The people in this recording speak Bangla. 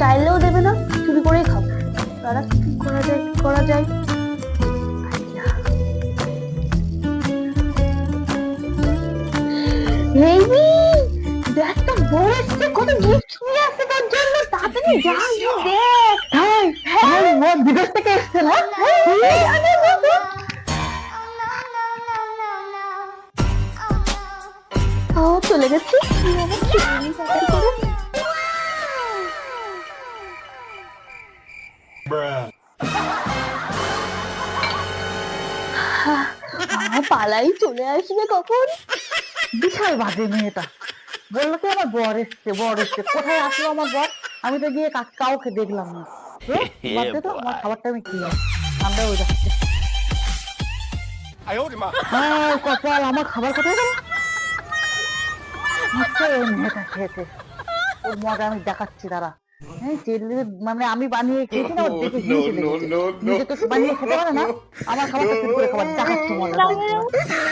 চাইলেও দেবে না, চুরি করেই খাবো। তারা কি করা যায়, কি করা যায়? বেবি, দেখ তো বড় এসছে, কত গিফট নিয়ে আসছে তোর জন্য। তাড়াতাড়ি যা গিয়ে দেখ। তাই? হ্যাঁ, আমার বর বিদেশ থেকে এসছে না? ও চলে গেছি। তাড়াতাড়ি করে। পালাই চলে আসবে কখন? বিশাল বাজে মেয়েটা। বললো কি আমার বর এসছে, বর এসছে। কোথায় আসলো আমার বর? আমি তো গিয়ে কাউকে দেখলাম না। বাদ দে তো, আমার খাবারটা আমি খেলাম, ঠান্ডা হয়ে যাচ্ছে। হ্যাঁ কপাল, আমার খাবার কোথায় গেল? আচ্ছা, ওই মেয়েটা খেয়েছে। ওর মজা আমি দেখাচ্ছি, দাঁড়া। হ্যাঁ, মানে আমি বানিয়ে খেয়েছি না, ওর দেখে হিংসে লেগেছে। নিজে তো বানিয়ে খেতে পারে না, আমার খাবারটা চুরি করে খাবার দেখাচ্ছি, মজা তোমার।